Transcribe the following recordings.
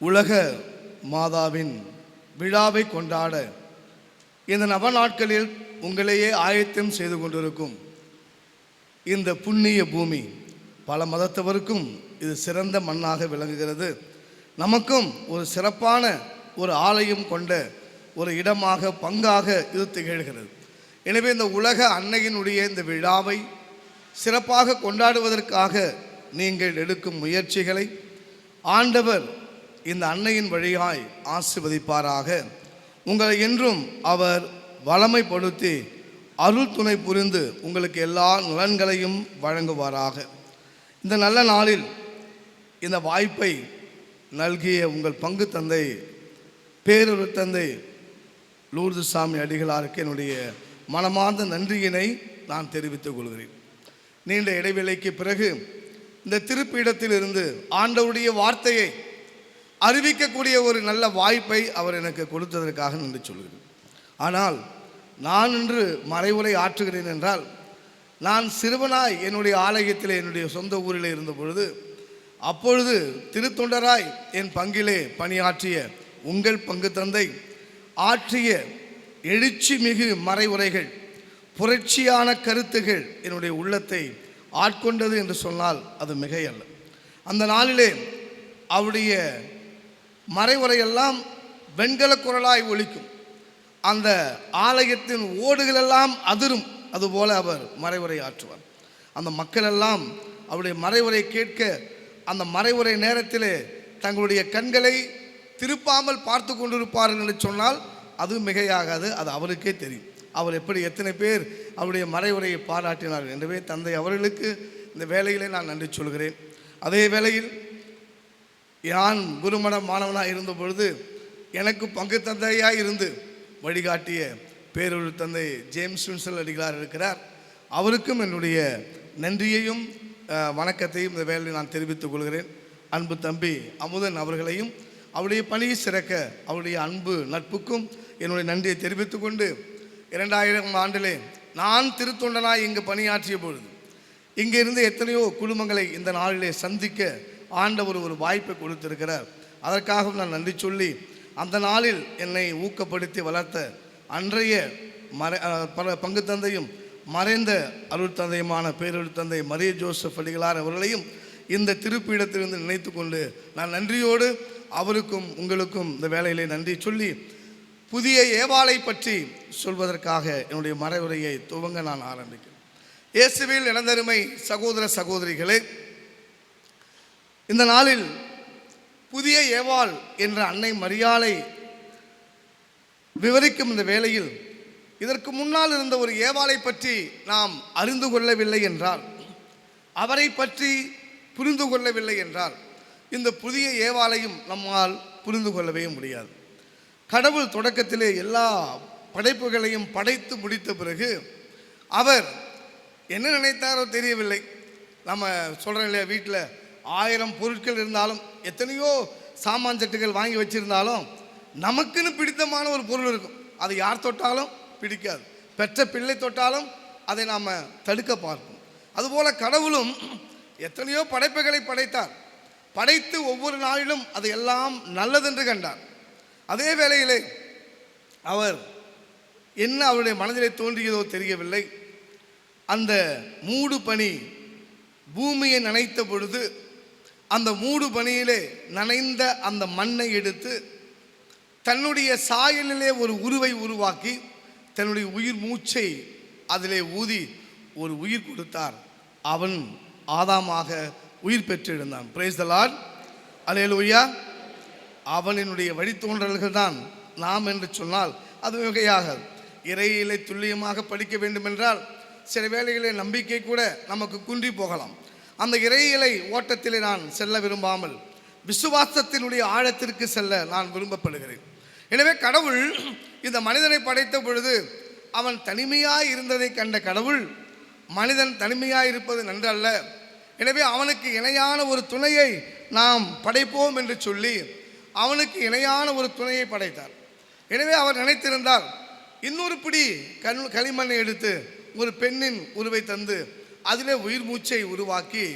உலக மாதாவின் விழாவை கொண்டாட இந்த நவநாட்களில் உங்களையே ஆயத்தம் செய்து கொண்டிருக்கும் இந்த புண்ணிய பூமி பல மதத்தவருக்கும் இது சிறந்த மண்ணாக விளங்குகிறது. நமக்கும் ஒரு சிறப்பான ஒரு ஆலயம் கொண்ட ஒரு இடமாக பங்காக இது திகழ்கிறது. எனவே இந்த உலக அன்னையினுடைய இந்த விழாவை சிறப்பாக கொண்டாடுவதற்காக நீங்கள் எடுக்கும் முயற்சிகளை ஆண்டவர் இந்த அன்னையின் வழியாய் ஆசீர்வதிப்பாராக. உங்களை என்றும் அவர் வளமைப்படுத்தி அருள் துணை புரிந்து உங்களுக்கு எல்லா நலன்களையும் வழங்குவாராக. இந்த நல்ல நாளில் இந்த வாய்ப்பை நல்கிய உங்கள் பங்கு தந்தை பேரொரு தந்தை லூர்து சாமி அடிகளாருக்கு என்னுடைய மனமார்ந்த நன்றியினை நான் தெரிவித்துக் கொள்கிறேன். நீண்ட இடைவேளைக்கு பிறகு இந்த திருப்பீடத்தில் இருந்து ஆண்டவருடைய வார்த்தையை அறிவிக்கக்கூடிய ஒரு நல்ல வாய்ப்பை அவர் எனக்கு கொடுத்ததற்காக நன்றி சொல்கிறேன். ஆனால் நான் இன்று மறைவுரை ஆற்றுகிறேன் என்றால், நான் சிறுவனாய் என்னுடைய ஆலயத்தில் என்னுடைய சொந்த ஊரில் இருந்த பொழுது, அப்பொழுது திருத்தொண்டராய் என் பங்கிலே பணியாற்றிய உங்கள் பங்கு தந்தை ஆற்றிய எழுச்சி மிகு மறைவுரைகள், புரட்சியான கருத்துகள் என்னுடைய உள்ளத்தை ஆட்கொண்டது என்று சொன்னால் அது மிகையல்ல. அந்த நாளிலே அவருடைய மறைவுரையெல்லாம் வெண்கல குரலாய் ஒலிக்கும், அந்த ஆலயத்தின் ஓடுகளெல்லாம் அதிரும். அதுபோல அவர் மறைவுரை ஆற்றுவார். அந்த மக்களெல்லாம் அவருடைய மறைவுரை கேட்க அந்த மறைவுரை நேரத்திலே தங்களுடைய கண்களை திருப்பாமல் பார்த்து கொண்டிருப்பார்கள் என்று சொன்னால் அது மிகையாகாது. அது அவருக்கே தெரியும். அவர் எப்படி எத்தனை பேர் அவருடைய மறைவுரையை பாராட்டினார்கள். எனவே தந்தை அவர்களுக்கு இந்த வேளையிலே நான் நன்றி சொல்கிறேன். அதே வேளையில் நான் குருமட மாணவனாக இருந்த பொழுது எனக்கு பங்கு தந்தையாக இருந்து வழிகாட்டிய பேரொரு தந்தை ஜேம்ஸ் வின்சல் அடிகளார் இருக்கிறார். அவருக்கும் என்னுடைய நன்றியையும் வணக்கத்தையும் இந்த வேளையில் நான் தெரிவித்துக் கொள்கிறேன். அன்பு தம்பி அமுதன் அவர்களையும் அவருடைய பணியை சிறக்க அவருடைய அன்பு நட்புக்கும் என்னுடைய நன்றியை தெரிவித்து கொண்டு, 2000 ஆண்டிலே நான் திருத்தொண்டனாய் இங்கு பணியாற்றிய பொழுது இங்கே இருந்து எத்தனையோ குடும்பங்களை இந்த நாளிலே சந்திக்க ஆண்டவர் ஒரு வாய்ப்பை கொடுத்திருக்கிறார். அதற்காகவும் நான் நன்றி சொல்லி, அந்த நாளில் என்னை ஊக்கப்படுத்தி வளர்த்த அன்றைய பங்கு தந்தையும் மறைந்த அருள் தந்தையுமான பேரொரு தந்தை மரிய ஜோசப் அடிகளார் அவர்களையும் இந்த திருப்பீடத்திலிருந்து நினைத்து கொண்டு நான் நன்றியோடு அவருக்கும் உங்களுக்கும் இந்த வேளையிலே நன்றி சொல்லி, புதிய ஏவாளை பற்றி சொல்வதற்காக என்னுடைய மறைவுரையை துவங்க நான் ஆரம்பிக்கிறேன். இயேசுவில் இளந்தருமை சகோதர சகோதரிகளே, இந்த நாளில் புதிய ஏவாள் என்ற அன்னை மரியாளை விவரிக்கும் இந்த வேளையில், இதற்கு முன்னால் இருந்த ஒரு ஏவாளை பற்றி நாம் அறிந்து கொள்ளவில்லை என்றால், அவரை பற்றி புரிந்து கொள்ளவில்லை என்றால், இந்த புதிய ஏவாளையும் நம்மால் புரிந்து கொள்ளவே முடியாது. கடவுள் தொடக்கத்திலே எல்லா படைப்புகளையும் படைத்து முடித்த பிறகு அவர் என்ன நினைத்தாரோ தெரியவில்லை. நம்ம சொல்கிறோம் இல்லையா, வீட்டில் 1000 பொருட்கள் இருந்தாலும், எத்தனையோ சாமான் சட்டுகள் வாங்கி வச்சுருந்தாலும், நமக்குன்னு பிடித்தமான ஒரு பொருள் இருக்கும். அதை யார் தொட்டாலும் பிடிக்காது. பெற்ற பிள்ளை தொட்டாலும் அதை நாம் தடுக்க பார்ப்போம். அதுபோல் கடவுளும் எத்தனையோ படைப்புகளை படைத்தார். படைத்து ஒவ்வொரு நாளிலும் அது எல்லாம் நல்லதென்று கண்டார். அதே வேளையிலே அவர் என்ன அவருடைய மனதிலே தோன்றியதோ தெரியவில்லை, அந்த மூடு பனி பூமியை நனைத்த பொழுது அந்த மூடு பனியிலே நனைந்த அந்த மண்ணை எடுத்து தன்னுடைய சாயலிலே ஒரு உருவை உருவாக்கி தன்னுடைய உயிர் மூச்சை அதிலே ஊதி ஒரு உயிர் கொடுத்தார். அவன் ஆதாமாக உயிர் பெற்றிருந்தான். பிரைஸ் தி லார்ட், அல்லேலூயா. அவனினுடைய வழித்தோன்றல்கள் தான் நாம் என்று சொன்னால் அது மிகையாக. இறையிலே துல்லியமாக படிக்க வேண்டுமென்றால் சில வேளைகளிலே நம்பிக்கை கூட நமக்கு குன்றி போகலாம். அந்த இறையிலை ஓட்டத்திலே நான் செல்ல விரும்பாமல் விசுவாசத்தினுடைய ஆழத்திற்கு செல்ல நான் விரும்பப்படுகிறேன். எனவே கடவுள் இந்த மனிதனை படைத்த பொழுது அவன் தனிமையாய் இருந்ததை கண்ட கடவுள், மனிதன் தனிமையாய் இருப்பது நன்றல்ல, எனவே அவனுக்கு இணையான ஒரு துணையை நாம் படைப்போம் என்று சொல்லி அவனுக்கு இணையான ஒரு துணையை படைத்தார். எனவே அவர் நினைத்திருந்தால் இன்னொரு பிடி களிமண்ணை எடுத்து ஒரு பெண்ணின் உருவை தந்து அதிலே உயிர் மூச்சை உருவாக்கி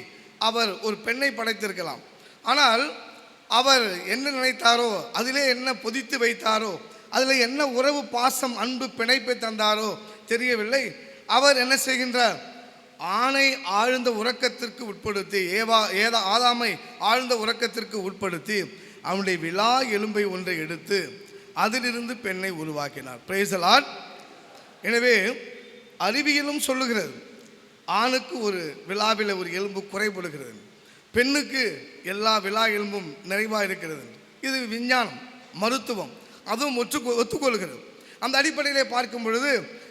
அவர் ஒரு பெண்ணை படைத்திருக்கலாம். ஆனால் அவர் என்ன நினைத்தாரோ, அதிலே என்ன பொதித்து வைத்தாரோ, அதில் என்ன உறவு பாசம் அன்பு பிணைப்பை தந்தாரோ தெரியவில்லை. அவர் என்ன செய்கின்றார்? ஆணை ஆழ்ந்த உறக்கத்திற்கு உட்படுத்தி, ஆதாமை ஆழ்ந்த உறக்கத்திற்கு உட்படுத்தி அவனுடைய விலா எலும்பை ஒன்றை எடுத்து அதிலிருந்து பெண்ணை உருவாக்கினார். Price the Lord. எனவே அறிவியலும் சொல்லுகிறது, ஆணுக்கு ஒரு விலாவில் ஒரு எலும்பு குறைபடுகிறது, பெண்ணுக்கு எல்லா விலா எலும்பும் நிறைவாக இருக்கிறது. இது விஞ்ஞானம், மருத்துவம் அதுவும் ஒத்துக்கொள்கிறது. அந்த அடிப்படையிலே பார்க்கும் பொழுது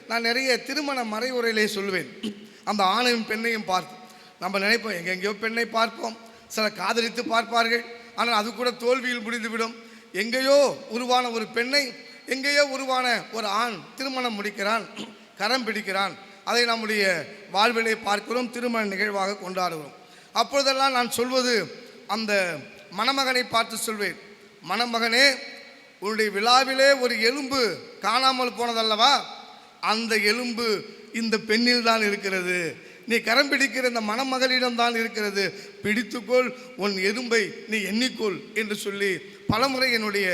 நான் நிறைய திருமண மறைவுரையிலே சொல்லுவேன். அந்த ஆணையும் பெண்ணையும் பார்த்து நம்ம நினைப்போம், எங்கெங்கேயோ பெண்ணை பார்ப்போம், சில காதலித்து பார்ப்பார்கள், ஆனால் அது கூட தோல்வியில் முடிந்துவிடும். எங்கேயோ உருவான ஒரு பெண்ணை எங்கேயோ உருவான ஒரு ஆண் திருமணம் முடிக்கிறான், கரம் பிடிக்கிறான். அதை நம்முடைய வாழ்விலே பார்க்கிறோம், திருமண நிகழ்வாக கொண்டாடுகிறோம். அப்பொழுதெல்லாம் நான் சொல்வது, அந்த மணமகனை பார்த்து சொல்வேன், மணமகனே, உன்னுடைய விழாவிலே ஒரு எலும்பு காணாமல் போனதல்லவா, அந்த எலும்பு இந்த பெண்ணில் தான் இருக்கிறது. நீ கரம் பிடிக்கிற இந்த மணமகளிடம் தான் இருக்கிறது. பிடித்துக்கொள், உன் எலும்பை நீ எண்ணிக்கொள் என்று சொல்லி பலமுறை என்னுடைய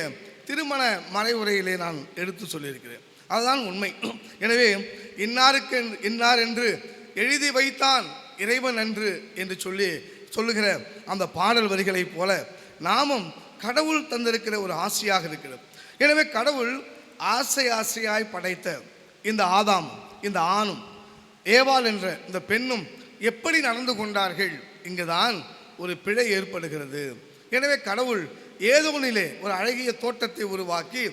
திருமண மறைவுரையிலே நான் எடுத்து சொல்லியிருக்கிறேன். அதுதான் உண்மை. எனவே இன்னாருக்கு இன்னார் என்று எழுதி வைத்தான் இறைவன் அன்று என்று சொல்லுகிற அந்த பாடல் வரிகளைப் போல நாமும் கடவுள் தந்திருக்கிற ஒரு ஆசையாக இருக்கிறது. எனவே கடவுள் ஆசையாய் படைத்த இந்த ஆதாம், இந்த ஆணும் ஏவாள் என்ற இந்த பெண்ணும் எப்படி நடந்து கொண்டார்கள், இங்குதான் ஒரு பிழை ஏற்படுகிறது. எனவே கடவுள் ஏதோனிலே ஒரு அழகிய தோட்டத்தை உருவாக்கி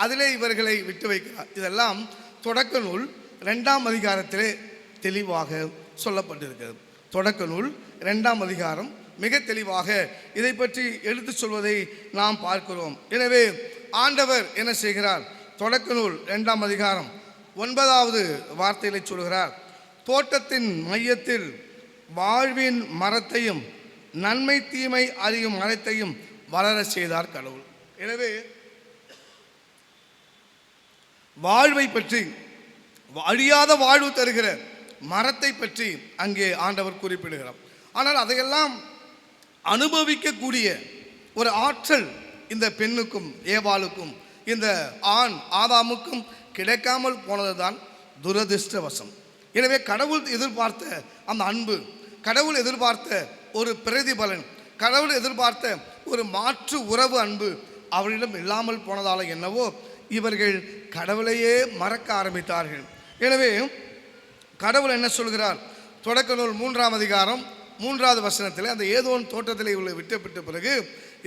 அதிலே இவர்களை விட்டு வைக்கிறார். இதெல்லாம் தொடக்க நூல் 2ஆம் அதிகாரத்திலே தெளிவாக சொல்லப்பட்டிருக்கிறது. தொடக்க நூல் 2ஆம் அதிகாரம் மிக தெளிவாக இதை பற்றி எடுத்து சொல்வதை நாம் பார்க்கிறோம். எனவே ஆண்டவர் என்ன செய்கிறார்? தொடக்க நூல் 2ஆம் அதிகாரம் 9வது வார்த்தையிலே சொல்கிறார், தோட்டத்தின் மையத்தில் வாழ்வின் மரத்தையும் நன்மை தீமை அறியும் மரத்தையும் வளர செய்தார் கடவுள். எனவே வாழ்வை பற்றி, அழியாத வாழ்வு தருகிற மரத்தை பற்றி அங்கே ஆண்டவர் குறிப்பிடுகிறார். ஆனால் அதையெல்லாம் அனுபவிக்கக்கூடிய ஒரு ஆற்றல் இந்த பெண்ணுக்கும் ஏவாளுக்கும் இந்த ஆண் ஆதாமுக்கும் கிடைக்காமல் போனதுதான் துரதிர்ஷ்டவசம். எனவே கடவுள் எதிர்பார்த்த அந்த அன்பு, கடவுள் எதிர்பார்த்த ஒரு பிரதிபலன், கடவுள் எதிர்பார்த்த ஒரு மாற்று உறவு அன்பு அவரிடம் இல்லாமல் போனதால என்னவோ இவர்கள் கடவுளையே மறக்க ஆரம்பித்தார்கள். எனவே கடவுள் என்ன சொல்கிறார்? தொடக்க நூல் 3ஆம் அதிகாரம் 3வது வசனத்தில், அந்த ஏதோன் தோட்டத்தில் இவளை விட்டுவிட்ட பிறகு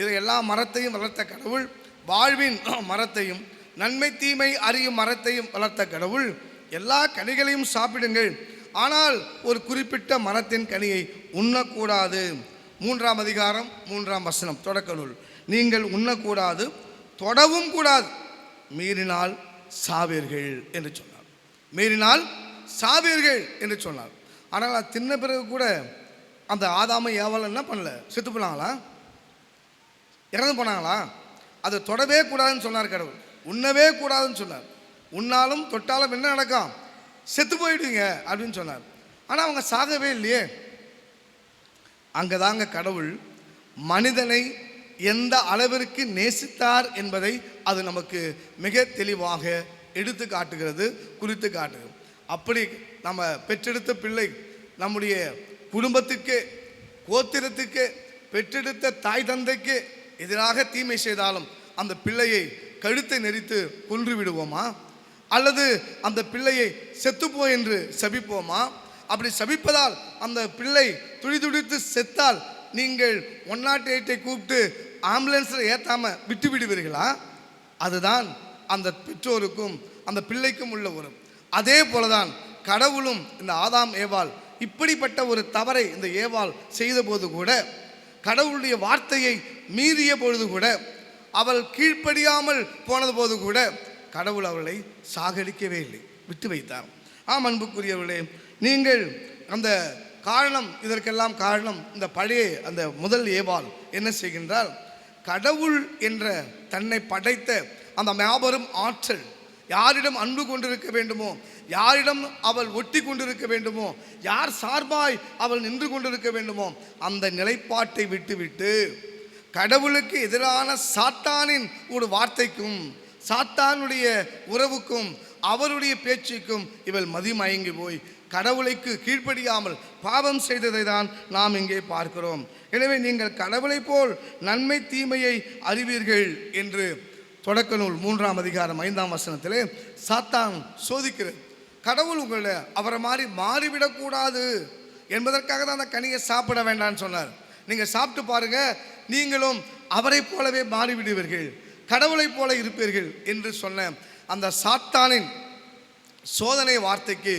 இதை எல்லா மரத்தையும் வளர்த்த கடவுள், வாழ்வின் மரத்தையும் நன்மை தீமை அறியும் மரத்தையும் வளர்த்த கடவுள், எல்லா கனிகளையும் சாப்பிடுங்கள், ஆனால் ஒரு குறிப்பிட்ட மரத்தின் கனியை உண்ணக்கூடாது. 3ஆம் அதிகாரம் 3ஆம் வசனம் தொடக்க நூல், நீங்கள் உண்ணக்கூடாது, தொடவும் கூடாது, மீறினால் சாவீர்கள் என்று சொன்னார். மீறினால் சாவீர்கள் என்று சொன்னார். ஆனால் அது தின்ன பிறகு கூட அந்த ஆதாமை ஏவாள் என்ன பண்ணல? செத்து போனாங்களா? இறந்து போனாங்களா? அதை தொடவே கூடாதுன்னு சொன்னார் கடவுள். உண்ணவே கூடாதுன்னு சொன்னார். உண்ணாலும் தொட்டாலும் என்ன நடக்கும்? செத்து போயிடுவீங்க அப்படின்னு சொன்னார். ஆனால் அவங்க சாகவே இல்லையே. அங்கதாங்க கடவுள் மனிதனை எந்த அளவிற்கு நேசித்தார் என்பதை அது நமக்கு மிக தெளிவாக எடுத்து காட்டுகிறது, குறித்து காட்டுகிறது. அப்படி நம்ம பெற்றெடுத்த பிள்ளை நம்முடைய குடும்பத்துக்கு, கோத்திரத்துக்கு, பெற்றெடுத்த தாய் தந்தைக்கு எதிராக தீமை செய்தாலும் அந்த பிள்ளையை கழுத்தை நெரித்து கொன்று விடுவோமா? அல்லது அந்த பிள்ளையை செத்துப்போ என்று சபிப்போமா? அப்படி சபிப்பதால் அந்த பிள்ளை துடிதுடித்து செத்தால் நீங்கள் 108 கூப்பிட்டு ஆம்புலன்ஸில் ஏற்றாமல் விட்டு விடுவீர்களா? அதுதான் அந்த பெற்றோருக்கும் அந்த பிள்ளைக்கும் உள்ள உறவு. அதே போலதான் கடவுளும் இந்த ஆதாம் ஏவாள் இப்படிப்பட்ட ஒரு தவறை இந்த ஏவாள் செய்த போது கூட, கடவுளுடைய வார்த்தையை மீறிய பொழுது கூட, அவள் கீழ்ப்படியாமல் போனது போது கூட கடவுள் அவளை சாகடிக்கவே இல்லை, விட்டு வைத்தார். ஆம் அன்புக்குரியவர்களே, நீங்கள் அந்த காரணம், இதற்கெல்லாம் காரணம் இந்த பழைய அந்த முதல் ஏவாள் என்ன செய்கின்றால், கடவுள் என்ற தன்னை படைத்த அந்த மாபெரும் ஆற்றல் யாரிடம் அன்பு கொண்டிருக்க வேண்டுமோ, யாரிடம் அவள் ஒட்டி கொண்டிருக்க வேண்டுமோ, யார் சார்பாய் அவள் நின்று கொண்டிருக்க வேண்டுமோ, அந்த நிலைப்பாட்டை விட்டுவிட்டு கடவுளுக்கு எதிரான சாத்தானின் ஒரு வார்த்தைக்கும் சாத்தானுடைய உறவுக்கும் அவருடைய பேச்சுக்கும் இவள் மதிமயங்கி போய் கடவுளுக்கு கீழ்ப்படியாமல் பாவம் செய்ததை தான் நாம் இங்கே பார்க்கிறோம். எனவே நீங்கள் கடவுளை போல் நன்மை தீமையை அறிவீர்கள் என்று தொடக்க நூல் 3ஆம் அதிகாரம் 5ஆம் வசனத்திலே சாத்தான் சோதிக்கிறது. கடவுள் உங்களை அவரை மாதிரி மாறிவிடக்கூடாது என்பதற்காக தான் அந்த கனியை சாப்பிட வேண்டாம்னு சொன்னார். நீங்கள் சாப்பிட்டு பாருங்க, நீங்களும் அவரை போலவே மாறிவிடுவீர்கள், கடவுளை போல இருப்பீர்கள் என்று சொன்ன அந்த சாத்தானின் சோதனை வார்த்தைக்கு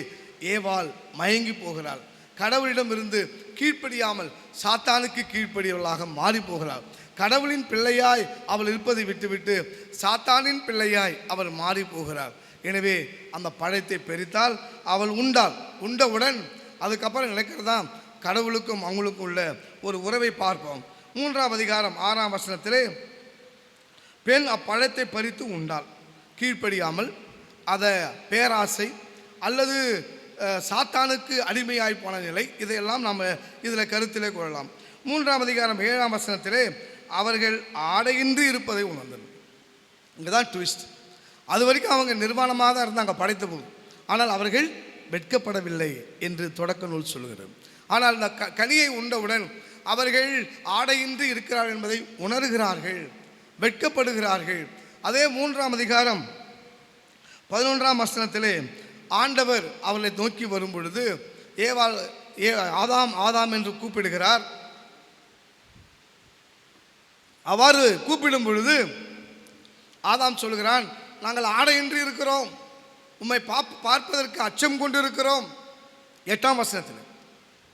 ஏவாள் மயங்கி போகிறாள். கடவுளிடம் இருந்து கீழ்ப்படியாமல் சாத்தானுக்கு கீழ்ப்படியவளாக மாறி போகிறாள். கடவுளின் பிள்ளையாய் அவள் இருப்பதை விட்டுவிட்டு சாத்தானின் பிள்ளையாய் அவள் மாறி போகிறாள். எனவே அந்த பழத்தை பெரித்தால் அவள் உண்டாள். உண்டவுடன் அதுக்கப்புறம் நினைக்கிறதா கடவுளுக்கும் அவங்களுக்கும் உள்ள ஒரு உறவை பார்ப்போம். 3ஆம் அதிகாரம் 6ஆம் வசனத்திலே பெண் அப்பழத்தை பறித்து உண்டாள். கீழ்ப்படியாமல் அதை பேராசை அல்லது சாத்தானுக்கு அடிமையாய் போன நிலை, இதையெல்லாம் நாம் இதில் கருத்திலே கொள்ளலாம். 3ஆம் அதிகாரம் 7ஆம் வசனத்திலே அவர்கள் ஆடையின்றி இருப்பதை உணர்ந்தனர். இங்கே தான் ட்விஸ்ட். அது வரைக்கும் அவங்க நிர்வாணமாக தான் இருந்தாங்க படைத்த போது, ஆனால் அவர்கள் வெட்கப்படவில்லை என்று தொடக்க நூல் சொல்கிறது. ஆனால் இந்த கனியை உண்டவுடன் அவர்கள் ஆடையின்றி இருக்கிறார்கள் என்பதை உணர்கிறார்கள், வெட்கப்படுகிறார்கள். அதே 3ஆம் அதிகாரம் 11ஆம் வசனத்திலே ஆண்டவர் அவளை நோக்கி வரும் பொழுது ஏவாள் ஆதாம் ஆதாம் என்று கூப்பிடுகிறார். அவ்வாறு கூப்பிடும் பொழுது ஆதாம் சொல்கிறான், நாங்கள் ஆடையின்றி இருக்கிறோம், உம்மை பார்ப்பதற்கு அச்சம் கொண்டு இருக்கிறோம். 8ஆம் வசனத்தில்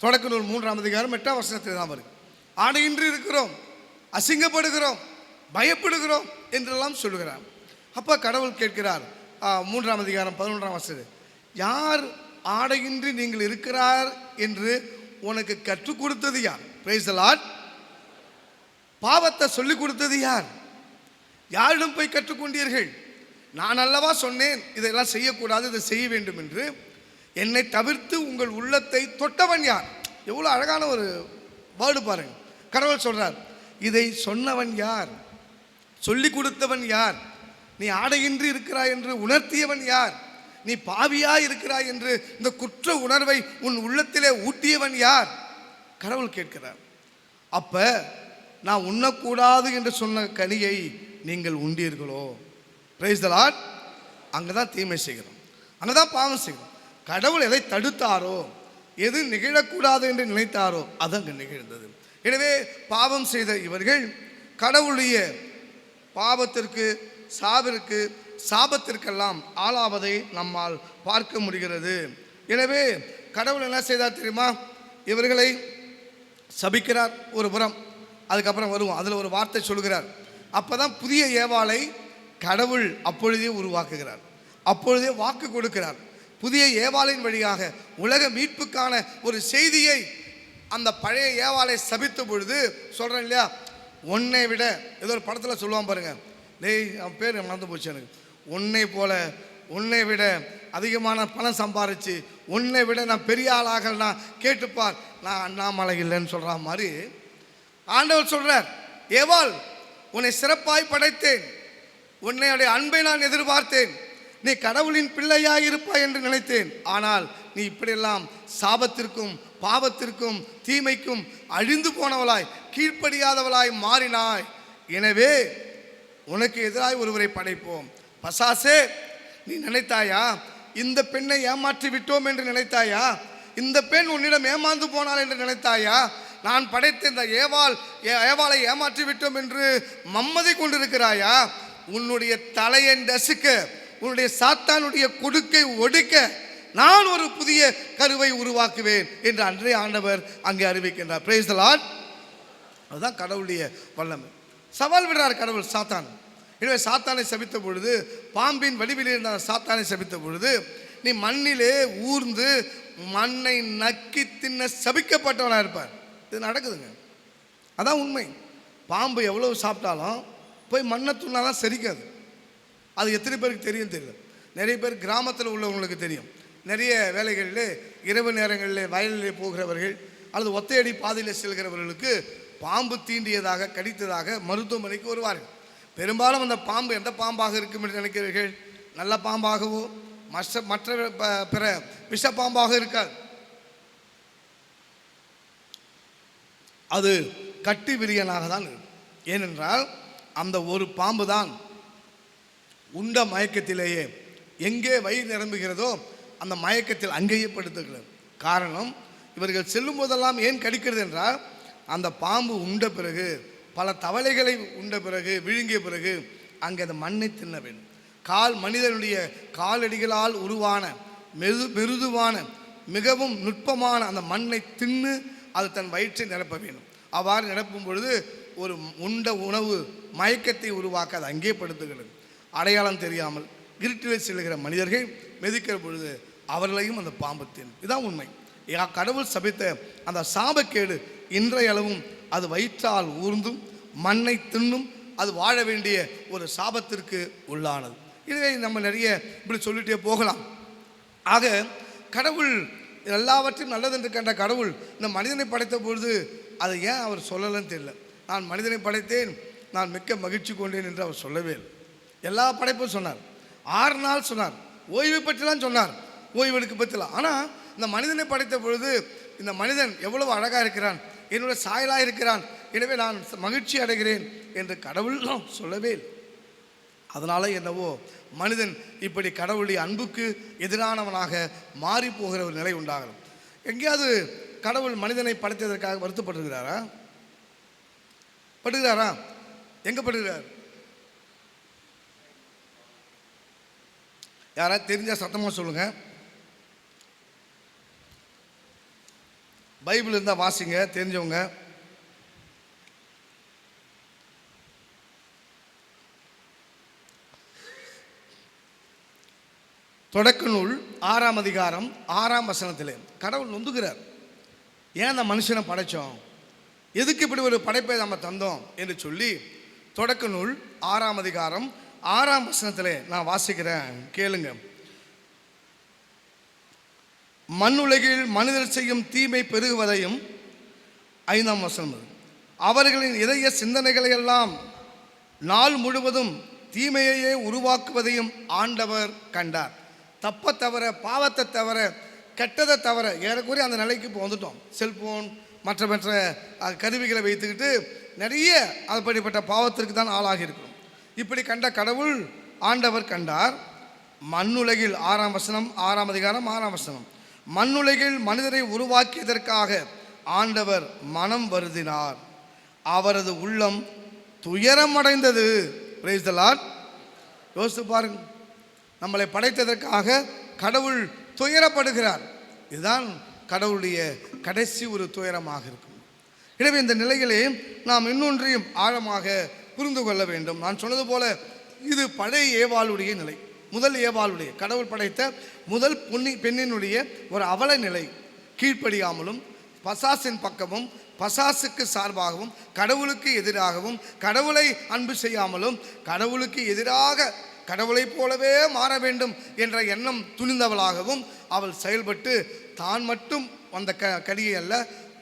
தொடக்க நூல் 3ஆம் அதிகாரம் 8ஆம் வசனத்தில் தான் வருது. ஆடையின்றி இருக்கிறோம், அசிங்கப்படுகிறோம், பயப்படுகிறோம் என்றெல்லாம் சொல்லுகிறார். அப்போ கடவுள் கேட்கிறார் 3ஆம் அதிகாரம் 11ஆம் வசனம், யார் ஆடையின்றி நீங்கள் இருக்கிறார் என்று உனக்கு கற்றுக் கொடுத்தது யார்? Price the Lord. பாவத்தை சொல்லிக் கொடுத்தது யார்? யாரிடம் போய் கற்றுக்கொண்டீர்கள்? நான் அல்லவா சொன்னேன் இதெல்லாம் செய்யக்கூடாது, இதை செய்ய வேண்டும் என்று. என்னை தவிர்த்து உங்கள் உள்ளத்தை தொட்டவன் யார்? எவ்வளோ அழகான ஒரு வேர்டு பாருங்க. கடவுள் சொல்றார், இதை சொன்னவன் யார்? சொல்லிக் கொடுத்தவன் யார்? நீ ஆடையின்றி இருக்கிறாய் என்று உணர்த்தியவன் யார்? நீ பாவியாய் இருக்கிறாய் என்று இந்த குற்ற உணர்வை உன் உள்ளத்திலே ஊட்டியவன் யார்? கடவுள் கேட்கிறார். அப்ப நான் உண்ணக்கூடாது என்று சொன்ன கனியை நீங்கள் உண்டீர்களோ? Price the Lord. அங்கே தான் தீமை செய்கிறோம், அங்கே தான் பாவம் செய்கிறோம். கடவுள் எதை தடுத்தாரோ, எது நிகழக்கூடாது என்று நினைத்தாரோ அது அங்கே நிகழ்ந்தது. எனவே பாவம் செய்த இவர்கள் கடவுளுடைய பாவத்திற்கு சாவிற்கு சாபத்திற்கெல்லாம் ஆளாவதை நம்மால் பார்க்க முடிகிறது. எனவே கடவுள் என்ன செய்தார் தெரியுமா? இவர்களை சபிக்கிறார் ஒரு புறம், அதுக்கப்புறம் வருவோம், அதில் ஒரு வார்த்தை சொல்கிறார். அப்போ தான் புதிய ஏவாளை கடவுள் அப்பொழுதே உருவாக்குகிறார், அப்பொழுதே வாக்கு கொடுக்கிறார். புதிய ஏவாளின் வழியாக உலக மீட்புக்கான ஒரு செய்தியை அந்த பழைய ஏவாளை சபித்த பொழுது சொல்கிறேன் இல்லையா, உன்னை விட ஏதோ ஒரு படத்தில் சொல்லுவான் பாருங்க, டேய் அவன் பேர் மறந்து போச்சு எனக்கு, உன்னை விட அதிகமான பணம் சம்பாரித்து உன்னை விட நான் பெரிய ஆளாகலன்னா கேட்டுப்பார், நான் அண்ணாமலை இல்லைன்னு சொல்கிற மாதிரி ஆண்டவர் சொல்கிறார், ஏவாள் உன்னை சிறப்பாய் படைத்தேன், உன்னையுடைய அன்பை நான் எதிர்பார்த்தேன், நீ கடவுளின் பிள்ளையாய் இருப்பாய் என்று நினைத்தேன். ஆனால் நீ இப்படியெல்லாம் சாபத்திற்கும் பாவத்திற்கும் தீமைக்கும் அழிந்து போனவளாய் கீழ்ப்படியாதவளாய் மாறினாய். எனவே உனக்கு எதிராய் ஒருவரை படைப்போம். பசாசே, நீ நினைத்தாயா இந்த பெண்ணை ஏமாற்றி விட்டோம் என்று நினைத்தாயா? இந்த பெண் உன்னிடம் ஏமாந்து போனாள் என்று நினைத்தாயா? நான் படைத்த இந்த ஏவாளை ஏமாற்றி விட்டோம் என்று மம்மதை கொண்டிருக்கிறாயா? உன்னுடைய தலையை நசுக்க, உன்னுடைய சாத்தானுடைய கொடுக்கை ஒடுக்க நான் ஒரு புதிய கருவை உருவாக்குவேன் என்று அன்றைய ஆண்டவர் அங்கே அறிவிக்கின்றார். Praise the lord. அதுதான் கடவுளுடைய வல்லமை. சவால் விடுறார் கடவுள் சாத்தான். எனவே சாத்தானை சபித்த பொழுது, பாம்பின் வடிவில் இருந்த சாத்தானை சபித்த பொழுது, நீ மண்ணிலே ஊர்ந்து மண்ணை நக்கி தின்ன சபிக்கப்பட்டவனாக இருப்பார். இது நடக்குதுங்க, அதான் உண்மை. பாம்பு எவ்வளவு சாப்பிட்டாலும் போய் மண்ணை துண்ணாதான் செரிக்காது. அது எத்தனை பேருக்கு தெரியும் தெரியல. நிறைய பேர் கிராமத்தில் உள்ளவங்களுக்கு தெரியும். நிறைய வேலைகளில் இரவு நேரங்களில் வயலிலே போகிறவர்கள் அல்லது ஒத்தையடி பாதையில் செல்கிறவர்களுக்கு பாம்பு தீண்டியதாக கடித்ததாக மருத்துவமனைக்கு வருவார்கள். பெரும்பாலும் அந்த பாம்பு எந்த பாம்பாக இருக்கும் என்று நினைக்கிறீர்கள்? நல்ல பாம்பாகவோ மற்ற பிற விஷ பாம்பாக இருக்காது. அது கட்டி விரியனாக தான் இருக்கும். ஏனென்றால் அந்த ஒரு பாம்பு தான் உண்ட மயக்கத்திலேயே எங்கே வயிறு நிரம்புகிறதோ அந்த மயக்கத்தில் அங்கேயே படுத்துகிறது. காரணம், இவர்கள் செல்லும் போதெல்லாம் ஏன் கடிக்கிறது என்றால், அந்த பாம்பு உண்ட பிறகு பல தவளைகளை உண்ட பிறகு விழுங்கிய பிறகு அங்கே அந்த மண்ணை தின்ன வேண்டும். மனிதனுடைய காலடிகளால் உருவான மெருதுவான மிகவும் நுட்பமான அந்த மண்ணை தின்னு அது தன் வயிற்றை நிரப்ப வேண்டும். அவ்வாறு நிரப்பும் பொழுது ஒரு உண்ட உணவு மயக்கத்தை உருவாக்க அது அங்கே படுத்துகிறது. அடையாளம் தெரியாமல் இருட்டில் செல்கிற மனிதர்கள் மெதிக்கிற பொழுது அவர்களையும் அந்த பாம்பு தின்னும். இதுதான் உண்மை. கடவுள் சபித்த அந்த சாபக்கேடு இன்றைய அளவும் அது வயிற்றால் ஊர்ந்தும் மண்ணை தின்னும் அது வாழ வேண்டிய ஒரு சாபத்திற்கு உள்ளானது. இதுவே நம்ம நிறைய இப்படி சொல்லிட்டே போகலாம். ஆக கடவுள் எல்லாவற்றையும் நல்லது என்று கண்ட கடவுள் இந்த மனிதனை படைத்த பொழுது அதை ஏன் அவர் சொல்லலன்னு தெரியல. நான் மனிதனை படைத்தேன், நான் மிக்க மகிழ்ச்சி கொண்டேன் என்று அவர் சொல்லவே இல்லை. எல்லா படைப்பும் சொன்னார். 6 நாள் சொன்னார். ஓய்வு பற்றிலாம் சொன்னார், ஓய்வெடுக்க பற்றிலாம். ஆனால் இந்த மனிதனை படைத்த பொழுது இந்த மனிதன் எவ்வளவு அழகாக இருக்கிறான், என்னுடைய சாயலாக இருக்கிறான், எனவே நான் மகிழ்ச்சி அடைகிறேன் என்று கடவுள் சொல்லவே இல்லை. அதனால என்னவோ மனிதன் இப்படி கடவுளுடைய அன்புக்கு எதிரானவனாக மாறி போகிற ஒரு நிலை உண்டாகலாம். எங்கேயாவது கடவுள் மனிதனை படைத்ததற்காக வருத்தப்படுகிறாரா? படுகிறாரா? எங்க படுகிறார்? யாராவது தெரிஞ்சா சத்தமாக சொல்லுங்க. பைபிள் இருந்தால் வாசிங்க தெரிஞ்சவங்க. தொடக்க நூல் 6ஆம் அதிகாரம் 6ஆம் வசனத்திலே கடவுள் நொந்துகிறார். ஏன் அந்த மனுஷனை படைத்தோம், எதுக்கு இப்படி ஒரு படைப்பை நம்ம தந்தோம் என்று சொல்லி தொடக்க நூல் 6ஆம் அதிகாரம் 6ஆம் வசனத்திலே நான் வாசிக்கிறேன், கேளுங்க. மண்ணுலகில் மனிதர் செய்யும் தீமை பெருகுவதையும், 5ஆம் வசனம், அவர்களின் இதய சிந்தனைகளை எல்லாம் நாள் முழுவதும் தீமையையே உருவாக்குவதையும் ஆண்டவர் கண்டார். தப்பை தவிர, பாவத்தை தவிர, கெட்டதை தவிர, ஏறக்குறைய அந்த நிலைக்கு இப்போ வந்துட்டோம். செல்போன் மற்ற மற்ற கருவிகளை வைத்துக்கிட்டு நிறைய அப்படிப்பட்ட பாவத்திற்கு தான் ஆளாகி இருக்கும். இப்படி கண்ட கடவுள் ஆண்டவர் கண்டார். மண்ணுலகில் 6ஆம் வசனம் 6ஆம் அதிகாரம் 6ஆம் வசனம், மண்ணுலகில் மனிதரை உருவாக்கியதற்காக ஆண்டவர் மனம் வருந்தினார், அவரது உள்ளம் துயரம் அடைந்தது. Price the Lord. யோசித்து பாருங்க, நம்மளை படைத்ததற்காக கடவுள் துயரப்படுகிறார். இதுதான் கடவுளுடைய கடைசி ஒரு துயரமாக இருக்கும். எனவே இந்த நிலையிலே நாம் இன்னொன்றையும் ஆழமாக புரிந்து கொள்ள வேண்டும். நான் சொன்னது போல இது பழைய ஏவாளுடைய நிலை, முதல் ஏவாளுடைய, கடவுள் படைத்த முதல் பெண்ணினுடைய ஒரு அவல நிலை. கீழ்ப்படியாமலும் பசாசின் பக்கமும் பசாசுக்கு சார்பாகவும் கடவுளுக்கு எதிராகவும் கடவுளை அன்பு செய்யாமலும் கடவுளுக்கு எதிராக கடவுளைப் போலவே மாற வேண்டும் என்ற எண்ணம் துணிந்தவளாகவும் அவள் செயல்பட்டு தான் மட்டும் அந்த கடியை அல்ல,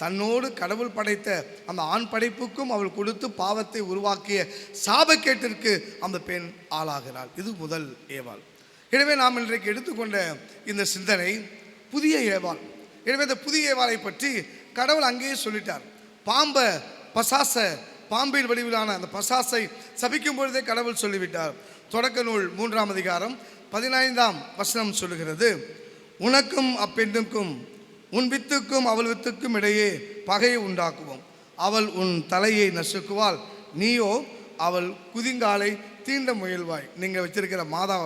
தன்னோடு கடவுள் படைத்த அந்த ஆண் படைப்புக்கும் அவள் கொடுத்து பாவத்தை உருவாக்கிய சாபக்கேட்டிற்கு அந்த பெண் ஆளாகிறாள். இது முதல் ஏவாள். எனவே நாம் இன்றைக்கு எடுத்துக்கொண்ட இந்த சிந்தனை புதிய ஏவாள். எனவே இந்த புதிய ஏவாளை பற்றி கடவுள் அங்கேயே சொல்லிட்டார். பாம்பின் வடிவிலான அந்த பசாசை சபிக்கும் பொழுதே கடவுள் சொல்லிவிட்டார். தொடக்க நூல் 3ஆம் அதிகாரம் 15ஆம் வசனம் சொல்லுகிறது, உனக்கும் அப்பெண்ணுக்கும் உன் வித்துக்கும் அவள் வித்துக்கும் இடையே பகையை உண்டாக்குவோம், அவள் உன் தலையை நசுக்குவாள், நீயோ அவள் குதிங்காலை தீண்ட முயல்வாய். நீங்கள் வச்சிருக்கிற மாதா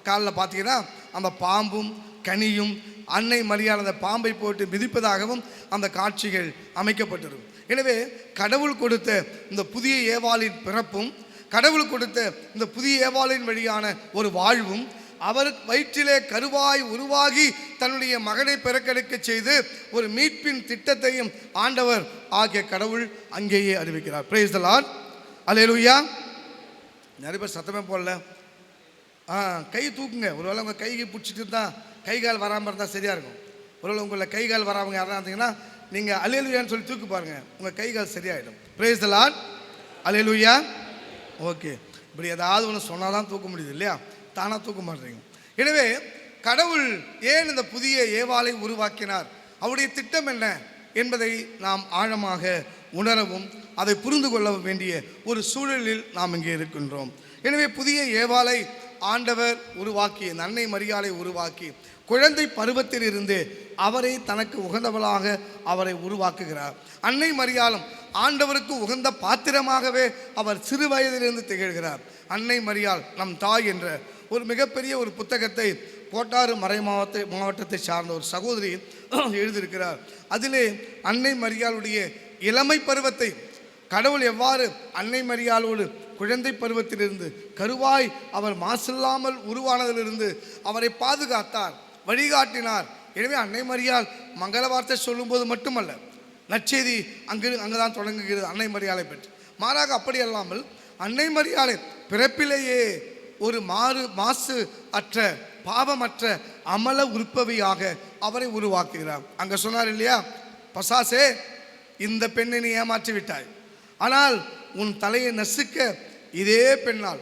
காலில் பார்த்தீங்கன்னா அந்த பாம்பும் கனியும் அன்னை மரியாதை அந்த பாம்பை போட்டு மிதிப்பதாகவும் அந்த காட்சிகள் அமைக்கப்பட்டிருக்கும். எனவே கடவுள் கொடுத்த இந்த புதிய ஏவாளின் பிறப்பும், கடவுள் கொடுத்த இந்த புதிய ஏவாளின் வழியான ஒரு வாழ்வும், அவர் வயிற்றிலே கருவாய் உருவாகி தன்னுடைய மகனை பிறக்கெடுக்க செய்து ஒரு மீட்பின் திட்டத்தையும் ஆண்டவர் ஆகிய கடவுள் அங்கேயே அறிவிக்கிறார். Praise the lord. அல்லேலூயா. நிறைய பேர் சத்தமே போடல. கை தூக்குங்க. ஒருவேளை உங்கள் கைக்கு பிடிச்சிட்டு இருந்தால், கை கால் வராமல் இருந்தால் சரியாக இருக்கும். ஒருவேளை உங்களை கை கால் வராமல் யாராக இருந்தீங்கன்னா நீங்கள் அல்லேலூயான்னு சொல்லி தூக்கு பாருங்கள், உங்கள் கைகால் சரியாயிடும். Brace the lord. Hallelujah. Okay, இப்படி ஏதாவது ஒன்று சொன்னால் தான் தூக்க முடியுது இல்லையா? தானாக தூக்க மாட்டேறீங்க. எனவே கடவுள் ஏன் இந்த புதிய ஏவாளை உருவாக்கினார், அவருடைய திட்டம் என்ன என்பதை நாம் ஆழமாக உணரவும் அதை புரிந்து கொள்ள வேண்டிய ஒரு சூழலில் நாம் இங்கே இருக்கின்றோம். எனவே புதிய ஏவாளை ஆண்டவர் உருவாக்கி, அன்னை மரியாளை உருவாக்கி குழந்தை பருவத்தில் இருந்து அவரை தனக்கு உகந்தவளாக அவரை உருவாக்குகிறார். அன்னை மரியாளும் ஆண்டவருக்கு உகந்த பாத்திரமாகவே அவர் சிறு வயதிலிருந்து திகழ்கிறார். அன்னை மரியாள் நம் தாய் என்ற ஒரு மிகப்பெரிய ஒரு புத்தகத்தை கோட்டாறு மறை மாவட்டத்தை சார்ந்த ஒரு சகோதரி எழுதியிருக்கிறார். அதிலே அன்னை மரியாளுடைய இளமை பருவத்தை, கடவுள் எவ்வாறு அன்னை மரியாளோடு குழந்தை பருவத்திலிருந்து கருவாய் அவர் மாசில்லாமல் உருவானதிலிருந்து அவரை பாதுகாத்தார், வழிகாட்டினார். எனவே அன்னை மரியாள் மங்கள வார்த்தை சொல்லும்போது மட்டுமல்ல, நற்செய்தி அங்குதான் தொடங்குகிறது அன்னை மரியாளை பற்றி. மாறாக அப்படி அல்லாமல் அன்னை மரியாளை பிறப்பிலேயே ஒரு மாசு அற்ற பாவமற்ற அமல உற்பவியாக அவரை உருவாக்குகிறார். அங்கே சொன்னார் இல்லையா, பசாசே இந்த பெண்ணை நீ ஏமாற்றி விட்டாய், ஆனால் உன் தலையை நசுக்க இதே பெண்ணால்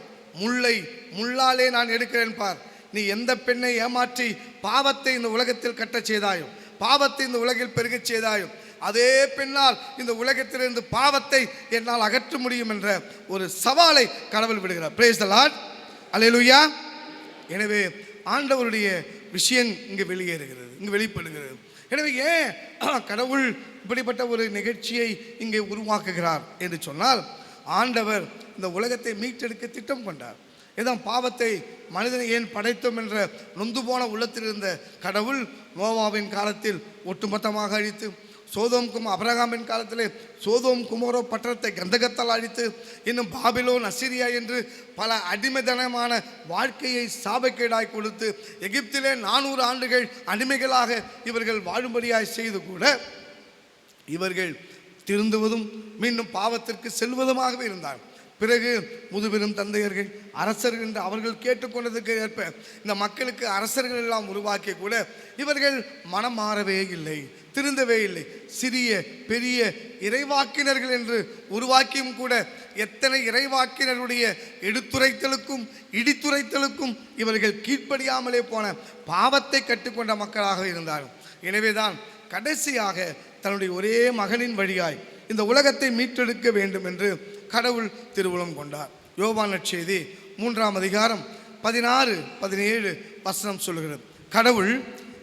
முள்ளாலே நான் எடுக்கிறேன் பார். நீ எந்த பெண்ணை ஏமாற்றி பாவத்தை இந்த உலகத்தில் கட்டச் செய்தாயோ, பாவத்தை இந்த உலகில் பெருகச் செய்தாயோ, அதே பெண்ணால் இந்த உலகத்திலிருந்து பாவத்தை என்னால் அகற்ற முடியும் என்ற ஒரு சவாலை கடவுள் விடுகிறார். Praise the lord. அல்லேலூயா. எனவே ஆண்டவருடைய விஷயம் இங்கு வெளியேறுகிறது, இங்கு வெளிப்படுகிறது. எனவே ஏன் கடவுள் இப்படிப்பட்ட ஒரு நிகழ்ச்சியை இங்கே உருவாக்குகிறார் என்று சொன்னால், ஆண்டவர் இந்த உலகத்தை மீட்டெடுக்க திட்டம் கொண்டார். இதான் பாவத்தை மனிதனை ஏன் படைத்தோம் என்ற நொந்து போன உள்ளத்தில் இருந்த கடவுள் நோவாவின் காலத்தில் ஒட்டுமொத்தமாக அழித்து, அபிரகாமின் காலத்திலே சோதோம் குமோரோ பட்டணத்தை கந்தகத்தால் அழித்து, இன்னும் பாபிலோன் அசிரியா என்று பல அடிமைத்தனமான வாழ்க்கையை சாபக்கேடாய் கொடுத்து எகிப்திலே 400 ஆண்டுகள் அடிமைகளாக இவர்கள் வாழும்படியாய் செய்து கூட இவர்கள் திருந்துவதும் மீண்டும் பாவத்திற்கு செல்வதுமாகவே இருந்தார். பிறகு முதுபெரும் தந்தையர்கள் அரசர்கள் என்று அவர்கள் கேட்டுக்கொண்டதுக்கு ஏற்ப இந்த மக்களுக்கு அரசர்கள் எல்லாம் உருவாக்கி கூட இவர்கள் மனம் மாறவே இல்லை, திருந்தவே இல்லை. சிறிய பெரிய இறைவாக்கினர்கள் என்று உருவாக்கியும் கூட எத்தனை இறைவாக்கினருடைய எடுத்துரைத்தலுக்கும் இடித்துரைத்தலுக்கும் இவர்கள் கீழ்ப்படியாமலே போன பாவத்தை கற்றுக்கொண்ட மக்களாக இருந்தார்கள். எனவேதான் கடைசியாக தன்னுடைய ஒரே மகனின் வழியாய் இந்த உலகத்தை மீட்டெடுக்க வேண்டும் என்று கடவுள் திருவுளம் கொண்டார். யோவான் நற்செய்தி 3ஆம் அதிகாரம் 16-17 வசனம் சொல்கிறது. கடவுள்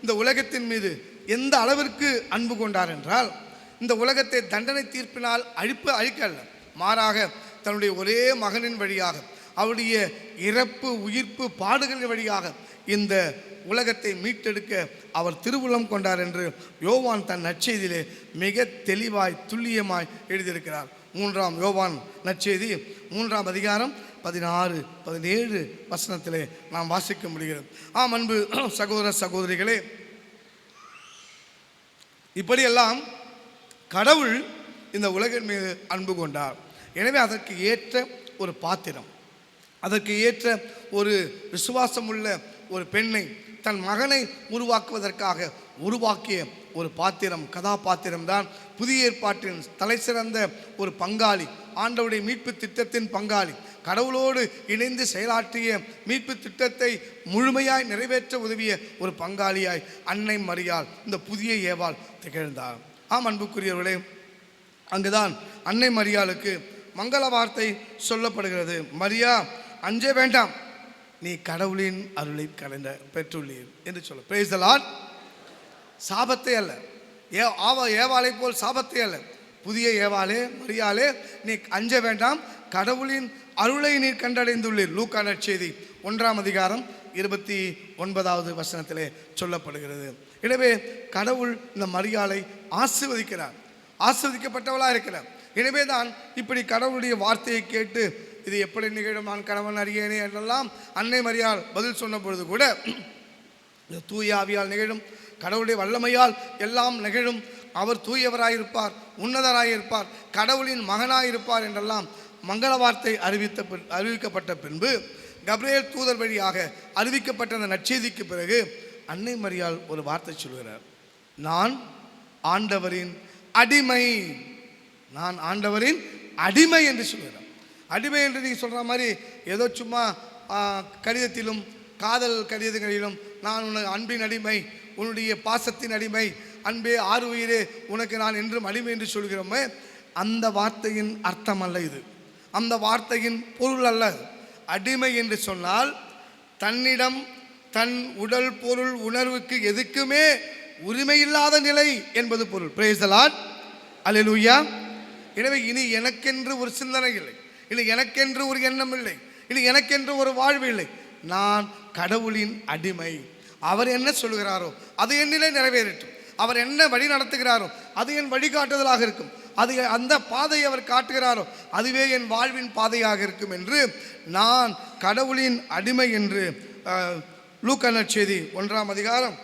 இந்த உலகத்தின் மீது எந்த அளவிற்கு அன்பு கொண்டார் என்றால், இந்த உலகத்தை தண்டனை தீர்ப்பினால் அழிக்கல்ல, மாறாக தன்னுடைய ஒரே மகனின் வழியாக அவருடைய இறப்பு உயிர்ப்பு பாடுகளின் வழியாக இந்த உலகத்தை மீட்டெடுக்க அவர் திருவுளம் கொண்டார் என்று யோவான் தன் நற்செய்தியிலே மிக தெளிவாய் துல்லியமாய் எழுதியிருக்கிறார். 3ஆம் யோவான் நற்செய்தி 3ஆம் அதிகாரம் 16-17 வசனத்திலே நாம் வாசிக்க முடிகிறது. அன்பு சகோதர சகோதரிகளே, இப்படியெல்லாம் கடவுள் இந்த உலகின் மீது அன்பு கொண்டார். எனவே அதற்கு ஏற்ற ஒரு பாத்திரம், அதற்கு ஏற்ற ஒரு விசுவாசமுள்ள ஒரு பெண்ணை தன் மகனை உருவாக்குவதற்காக உருவாக்கிய ஒரு பாத்திரம், கதாபாத்திரம்தான் புதிய ஏற்பாட்டின் தலை சிறந்த ஒரு பங்காளி, ஆண்டவருடைய மீட்பு திட்டத்தின் பங்காளி, கடவுளோடு இணைந்து செயலாற்றிய மீட்பு திட்டத்தை முழுமையாய் நிறைவேற்ற உதவிய ஒரு பங்காளியாய் அன்னை மரியாள் இந்த புதிய ஏவாள் திகழ்ந்தார். அன்புக்குரியவர்களே, அங்குதான் அன்னை மரியாளுக்கு மங்கள வார்த்தை சொல்லப்படுகிறது. மரியா, அஞ்ச வேண்டாம், நீ கடவுளின் அருளை பெற்றுள்ளீர் என்று சொல்ல. Price the Lord. சாபத்தை அல்ல, ஏவாளை போல் சாபத்தை அல்ல, புதிய ஏவாளே மரியாளே, நீ அஞ்ச வேண்டாம், கடவுளின் அருளை நீர் கண்டடைந்துள்ளீர். லூக்கா நற்செய்தி 1ஆம் அதிகாரம் 29வது வசனத்திலே சொல்லப்படுகிறது. எனவே கடவுள் இந்த மரியாளை ஆசீர்வதிக்கிறார், ஆசீர்வதிக்கப்பட்டவளாக இருக்கிறார். எனவே தான் இப்படி கடவுளுடைய வார்த்தையை கேட்டு இது எப்படி நிகழும், நான் கணவன் அறியேனே என்றெல்லாம் அன்னை மரியாள் பதில் சொன்ன பொழுது கூட தூய ஆவியால் நிகழும், கடவுளுடைய வல்லமையால் எல்லாம் நிகழும், அவர் தூயவராயிருப்பார், உன்னதராயிருப்பார், கடவுளின் மகனாயிருப்பார் என்றெல்லாம் மங்கள வார்த்தை அறிவிக்கப்பட்ட பின்பு கப்ரியேல் தூதர் வழியாக அறிவிக்கப்பட்ட அந்த நற்செய்திக்கு பிறகு அன்னை மரியாள் ஒரு வார்த்தை சொல்கிறார். நான் ஆண்டவரின் அடிமை. நான் ஆண்டவரின் அடிமை என்று சொல்கிறேன். அடிமை என்று நீங்கள் சொல்கிற மாதிரி ஏதோ சும்மா கடிதத்திலும் காதல் கடிதங்களிலும் நான் உனக்கு அன்பின் அடிமை, உன்னுடைய பாசத்தின் அடிமை, அன்பே ஆறு உயிரே உனக்கு நான் என்றும் அடிமை என்று சொல்கிறோமே, அந்த வார்த்தையின் அர்த்தம் அல்ல இது. அந்த வார்த்தையின் பொருள் அல்ல. அடிமை என்று சொன்னால் தன்னிடம் தன் உடல் பொருள் உணர்வுக்கு எதுக்குமே உரிமையில்லாத நிலை என்பது பொருள். Price the lord, hallelujah. எனவே இனி எனக்கென்று ஒரு சிந்தனை இல்லை, இனி எனக்கென்று ஒரு எண்ணம் இல்லை, இனி எனக்கென்று ஒரு வாழ்வு இல்லை. நான் கடவுளின் அடிமை. அவர் என்ன சொல்கிறாரோ அது என்னிலே நிறைவேறட்டும். அவர் என்ன வழி நடத்துகிறாரோ அது என் வழிகாட்டுதலாக இருக்கும். அது அந்த பாதையை அவர் காட்டுகிறாரோ அதுவே என் வாழ்வின் பாதையாக இருக்கும் என்று நான் கடவுளின் அடிமை என்று லூக்கா நற்செய்தி 1ஆம் அதிகாரம்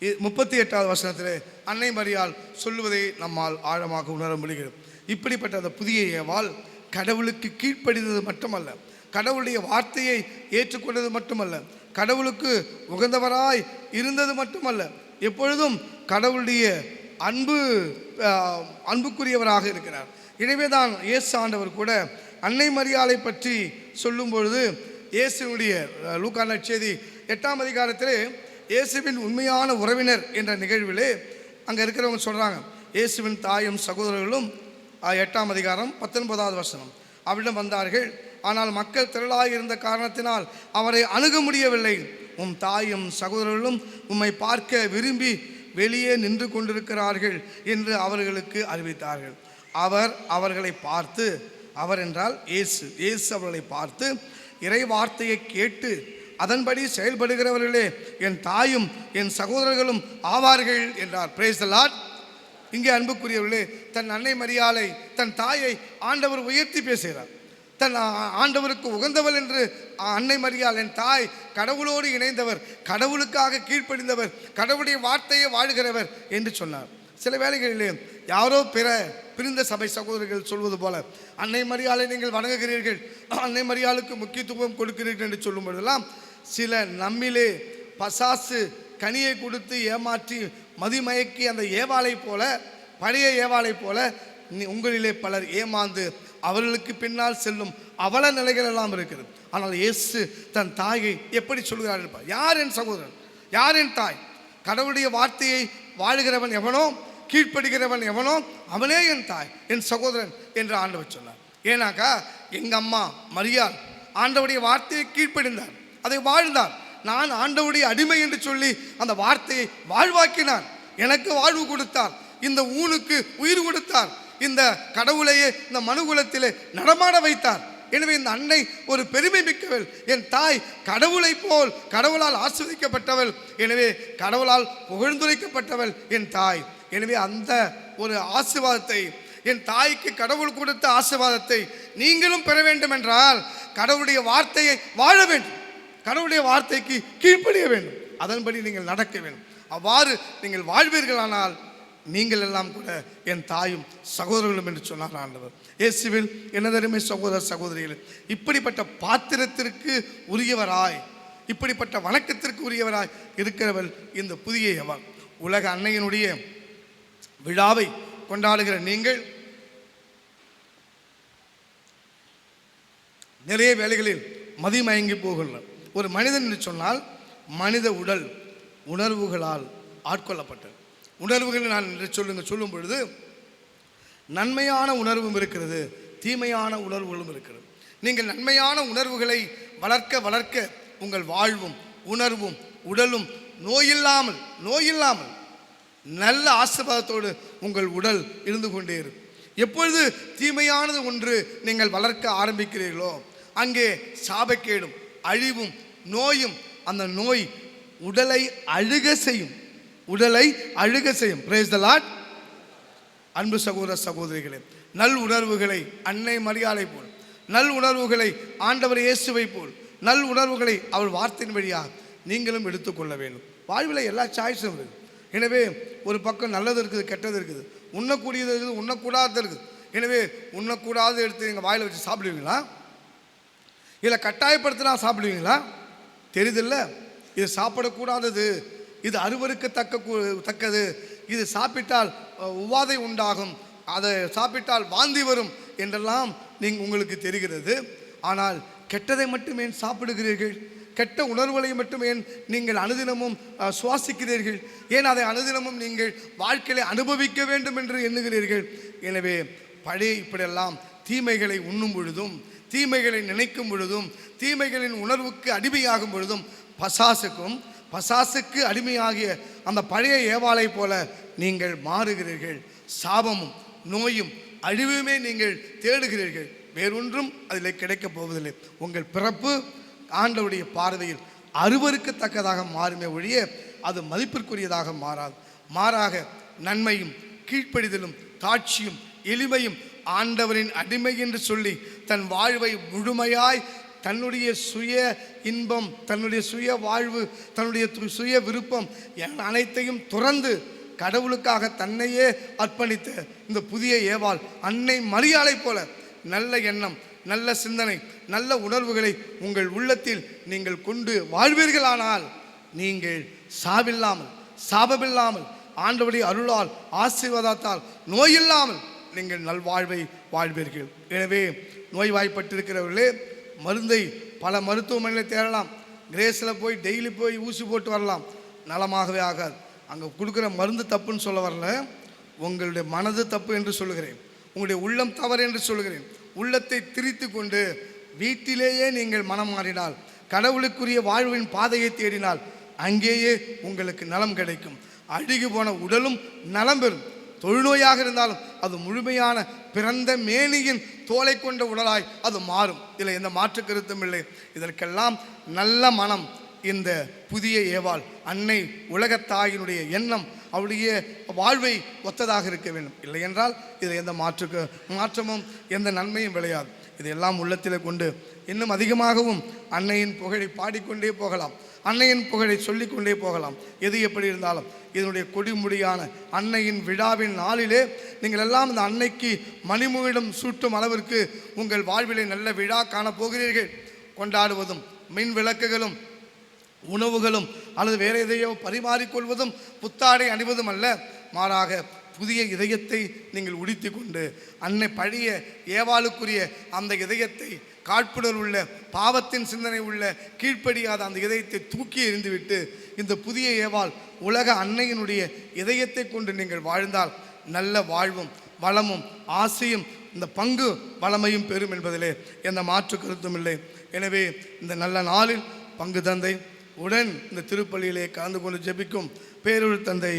38வது வசனத்திலே அன்னை மரியாள் சொல்லுவதை நம்மால் ஆழமாக உணர முடிகிறது. இப்படிப்பட்ட அந்த புதிய ஏவாள் கடவுளுக்கு கீழ்ப்படிந்தது மட்டுமல்ல, கடவுளுடைய வார்த்தையை ஏற்றுக்கொண்டது மட்டுமல்ல, கடவுளுக்கு உகந்தவராய் இருந்தது மட்டுமல்ல, எப்பொழுதும் கடவுளுடைய அன்புக்குரியவராக இருக்கிறார். எனவே தான் இயேசு ஆண்டவர் கூட அன்னை மரியாளை பற்றி சொல்லும் பொழுது இயேசுனுடைய லூக்கா நற்செய்தி 8ஆம் அதிகாரத்திலே இயேசுவின் உண்மையான உறவினர் என்ற நிகழ்விலே அங்கே இருக்கிறவங்க சொல்கிறாங்க, இயேசுவின் தாயும் சகோதரர்களும் 8ஆம் அதிகாரம் 19வது வசனம், அவரிடம் வந்தார்கள். ஆனால் மக்கள் திரளாக இருந்த காரணத்தினால் அவரை அணுக முடியவில்லை. உம் தாயும் சகோதரர்களும் உம்மை பார்க்க விரும்பி வெளியே நின்று கொண்டிருக்கிறார்கள் என்று அவர்களுக்கு அறிவித்தார்கள். அவர் அவர்களை பார்த்து, அவர் என்றால் இயேசு அவர்களை பார்த்து, இறை வார்த்தையை கேட்டு அதன்படி செயல்படுகிறவர்களே என் தாயும் என் சகோதரர்களும் ஆவார்கள் என்றார். Price the Lord. இங்கே அன்புக்குரியவர்களே, தன் அன்னை மரியாளை, தன் தாயை ஆண்டவர் உயர்த்தி பேசுகிறார். தன் ஆண்டவருக்கு உகந்தவள் என்று அன்னை மரியாள், என் தாய் கடவுளோடு இணைந்தவர், கடவுளுக்காக கீழ்ப்படிந்தவர், கடவுளுடைய வார்த்தையை வாழ்கிறவர் என்று சொன்னார். சில வேளைகளிலே யாரோ பிரிந்த சபை சகோதரர்கள் சொல்வது போல அன்னை மரியாளை நீங்கள் வணங்குகிறீர்கள், அன்னை மரியாளுக்கு முக்கியத்துவம் கொடுக்கிறீர்கள் என்று சொல்லும் பொழுதெல்லாம் சில நம்மிலே பசாசு கனியை கொடுத்து ஏமாற்றி மதிமயக்கி அந்த ஏவாளை போல, பழைய ஏவாளை போல உங்களிலே பலர் ஏமாந்து அவர்களுக்கு பின்னால் செல்லும் அவல நிலைகள் எல்லாம் இருக்கிறது. ஆனால் இயேசு தன் தாயை எப்படி சொல்கிறார்? யார் என் சகோதரன், யார் என் தாய்? கடவுளுடைய வார்த்தையை வாழ்கிறவன் எவனோ, கீழ்ப்படுகிறவன் எவனோ அவனே என் தாய், என் சகோதரன் என்று ஆண்டவர் சொன்னார். ஏன்னாக்கா எங்கள் அம்மா மரியாள் ஆண்டவருடைய வார்த்தையை கீழ்ப்படிந்தார், அதை வாழ்ந்தார். நான் ஆண்டவருடைய அடிமை என்று சொல்லி அந்த வார்த்தையை வாழ்வாக்கினார். எனக்கு வாழ்வு கொடுத்தார், இந்த ஊனுக்கு உயிர் கொடுத்தார், இந்த கடவுளையே இந்த மனுகுலத்திலே நடமாட வைத்தார். எனவே இந்த அன்னை ஒரு பெருமை மிக்கவள், என் தாய் கடவுளை போல் கடவுளால் ஆஸ்வதிக்கப்பட்டவள், எனவே கடவுளால் புகழ்ந்துரைக்கப்பட்டவள் என் தாய். எனவே அந்த ஒரு ஆசீர்வாதத்தை, என் தாய்க்கு கடவுள் கொடுத்த ஆசீர்வாதத்தை நீங்களும் பெற வேண்டும் என்றால் கடவுளுடைய வார்த்தையை வாழ வேண்டும், கடவுளுடைய வார்த்தைக்கு கீழ்ப்படிய வேண்டும், அதன்படி நீங்கள் நடக்க வேண்டும். அவ்வாறு நீங்கள் வாழ்வீர்களானால் நீங்கள் எல்லாம் கூட என் தாயும் சகோதரர்களும் என்று சொன்னார் ஆண்டவர். இயேசுவில் எனதருமை சகோதர சகோதரிகள், இப்படிப்பட்ட பாத்திரத்திற்கு உரியவராய், இப்படிப்பட்ட வணக்கத்திற்கு உரியவராய் இருக்கிறவள் இந்த புதிய ஏவாள். உலக அன்னையினுடைய விழாவை கொண்டாடுகிற நீங்கள் நிறைய வேளைகளில் மதிமயங்கி போகின்றனர். ஒரு மனிதன் என்று சொன்னால் மனித உடல் உணர்வுகளால் ஆட்கொள்ளப்பட்டது. உணர்வுகள் நான் சொல்லும் பொழுது நன்மையான உணர்வும் இருக்கிறது, தீமையான உணர்வுகளும் இருக்கிறது. நீங்கள் நன்மையான உணர்வுகளை வளர்க்க வளர்க்க உங்கள் வாழ்வும் உணர்வும் உடலும் நோயில்லாமல் நல்ல ஆசீர்வாதத்தோடு உங்கள் உடல் இருந்து கொண்டே இருக்கும். எப்பொழுது தீமையானது ஒன்று நீங்கள் வளர்க்க ஆரம்பிக்கிறீர்களோ அங்கே சாபக்கேடும் அழிவும் நோயும், அந்த நோய் உடலை அழுக செய்யும், Praise the Lord. அன்பு சகோதர சகோதரிகளே, நல் உணர்வுகளை அன்னை மரியாளை போல், நல் உணர்வுகளை ஆண்டவர் இயேசுவை போல், நல் உணர்வுகளை அவள் வார்த்தையின் வழியாக நீங்களும் எடுத்துக்கொள்ள வேண்டும். வாழ்வில் எல்லா சாய்ஸும் இருக்குது. எனவே ஒரு பக்கம் நல்லது இருக்குது, கெட்டது இருக்குது, உண்ணக்கூடியது இருக்குது, உண்ணக்கூடாது இருக்குது. எனவே உண்ணக்கூடாது எடுத்து எங்கள் வாயில் வச்சு சாப்பிடுவீங்களா? இல்லை கட்டாயப்படுத்தினா சாப்பிடுவீங்களா? தெரியுதில்ல, இது சாப்பிடக்கூடாதது, இது அருவருக்கத்தக்கது, இது சாப்பிட்டால் உவாதை உண்டாகும், அதை சாப்பிட்டால் வாந்தி வரும் என்றெல்லாம் உங்களுக்கு தெரிகிறது. ஆனால் கெட்டதை மட்டும் ஏன் சாப்பிடுகிறீர்கள்? கெட்ட உணர்வுகளை மட்டும் ஏன் நீங்கள் அனுதினமும் சுவாசிக்கிறீர்கள்? ஏன் அதை அனுதினமும் நீங்கள் வாழ்க்கையை அனுபவிக்க வேண்டும் என்று எண்ணுகிறீர்கள்? எனவே பழைய இப்படியெல்லாம் தீமைகளை உண்ணும் பொழுதும், தீமைகளை நினைக்கும் பொழுதும், தீமைகளின் உணர்வுக்கு அடிமையாகும் பொழுதும் பசாசுக்கு அடிமையாகிய அந்த பழைய ஏவாளை போல நீங்கள் மாறுகிறீர்கள். சாபமும் நோயும் அழிவுமே நீங்கள் தேடுகிறீர்கள். வேறொன்றும் அதில் கிடைக்கப் போவதில்லை. உங்கள் பிறப்பு ஆண்டவருடைய பார்வையில் அருவருக்கத்தக்கதாக மாறுமே ஒழிய அது மதிப்பிற்குரியதாக மாறாது. மாறாக நன்மையும் கீழ்ப்படிதலும் தாட்சியும் எளிமையும் ஆண்டவரின் அடிமை என்று சொல்லி தன் வாழ்வை முழுமையாய் தன்னுடைய சுய இன்பம், தன்னுடைய சுய வாழ்வு, தன்னுடைய சுய விருப்பம் அனைத்தையும் துறந்து கடவுளுக்காக தன்னையே அர்ப்பணித்த இந்த புதிய ஏவாள் அன்னை மரியாளை போல நல்ல எண்ணம், நல்ல சிந்தனை, நல்ல உணர்வுகளை உங்கள் உள்ளத்தில் நீங்கள் கொண்டு வாழ்வீர்களானால் நீங்கள் சாவில்லாமல், சாபமில்லாமல், ஆண்டவருடைய அருளால், ஆசீர்வாதத்தால், நோயில்லாமல் நீங்கள் நல்வாழ்வை வாழ்வீர்கள். எனவே நோய்வாய்ப்பட்டிருக்கிறவர்களே, மருந்தை பல மருத்துவமனையில் தேடலாம். கிரேஸில் போய் டெய்லி போய் ஊசி போட்டு வரலாம், நலமாகவே ஆகாது. அங்கே கொடுக்குற மருந்து தப்புன்னு சொல்ல வரல, உங்களுடைய மனது தப்பு என்று சொல்லுகிறேன், உங்களுடைய உள்ளம் தவறு என்று சொல்லுகிறேன். உள்ளத்தை திரித்து கொண்டு வீட்டிலேயே நீங்கள் மனம் மாறினால், கடவுளுக்குரிய வாழ்வின் பாதையை தேடினால் அங்கேயே உங்களுக்கு நலம் கிடைக்கும். அழுகி போன உடலும் நலம் பெறும். தொழுநோயாக இருந்தாலும் அது முழுமையான பிறந்த மேனியின் தோலை கொண்ட உடலாய் அது மாறும். இதில் எந்த மாற்று கருத்தும் இல்லை. இதற்கெல்லாம் நல்ல மனம் இந்த புதிய ஏவாள் அன்னை உலகத்தாயினுடைய எண்ணம் அவளுடைய வாழ்வை ஒத்ததாக இருக்க வேண்டும். இல்லை என்றால் இதில் எந்த மாற்றமும் எந்த நன்மையும் விளையாது. இதையெல்லாம் உள்ளத்தில் கொண்டு இன்னும் அதிகமாகவும் அன்னையின் புகழை பாடிக்கொண்டே போகலாம், அன்னையின் புகழை சொல்லிக்கொண்டே போகலாம். எது எப்படி இருந்தாலும் இதனுடைய கொடிமுடியான அன்னையின் விழாவின் நாளிலே நீங்கள் எல்லாம் இந்த அன்னைக்கு மணிமுகிடம் சூட்டும் அளவிற்கு உங்கள் வாழ்விலே நல்ல விழா காணப்போகிறீர்கள். கொண்டாடுவதும் மின் விளக்குகளும் உணவுகளும் அல்லது வேறு எதையோ பரிமாறிக்கொள்வதும் புத்தாடை அணிவதும் அல்ல, மாறாக புதிய இதயத்தை நீங்கள் உடுத்தி கொண்டு அன்னை பழைய ஏவாளுக்குரிய அந்த இதயத்தை, காழ்ப்புணர் உள்ள பாவத்தின் சிந்தனை உள்ள கீழ்ப்படியாத அந்த இதயத்தை தூக்கி எறிந்துவிட்டு இந்த புதிய ஏவாள் உலக அன்னையினுடைய இதயத்தை கொண்டு நீங்கள் வாழ்ந்தால் நல்ல வாழ்வும் வளமும் ஆசையும் இந்த பங்கு வளமையும் பெறும் என்பதிலே எந்த மாற்று கருத்தும் இல்லை. எனவே இந்த நல்ல நாளில் பங்கு தந்தை உடன் இந்த திருப்பலியிலே கலந்து கொண்டு ஜெபிக்கும் பேரூர் தந்தை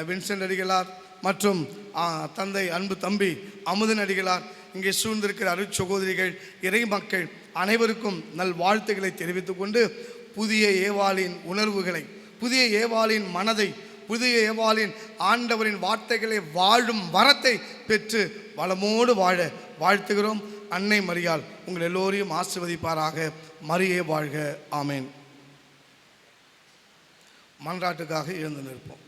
வின்சென்ட் அடிகளார் மற்றும் தந்தை அன்பு தம்பி அமுதன் அடிகளார், இங்கே சூழ்ந்திருக்கிற அருட்சகோதரிகள், இறை மக்கள் அனைவருக்கும் நல் வாழ்த்துக்களை தெரிவித்துக் கொண்டு புதிய ஏவாளின் உணர்வுகளை, புதிய ஏவாளின் மனதை, புதிய ஏவாளின் ஆண்டவரின் வார்த்தைகளை வாழும் வரத்தை பெற்று வளமோடு வாழ வாழ்த்துகிறோம். அன்னை மரியாள் உங்கள் எல்லோரையும் ஆசீர்வதிப்பாராக. மரியே வாழ்க. ஆமேன். மன்றாட்டுக்காக எழுந்து நிற்போம்.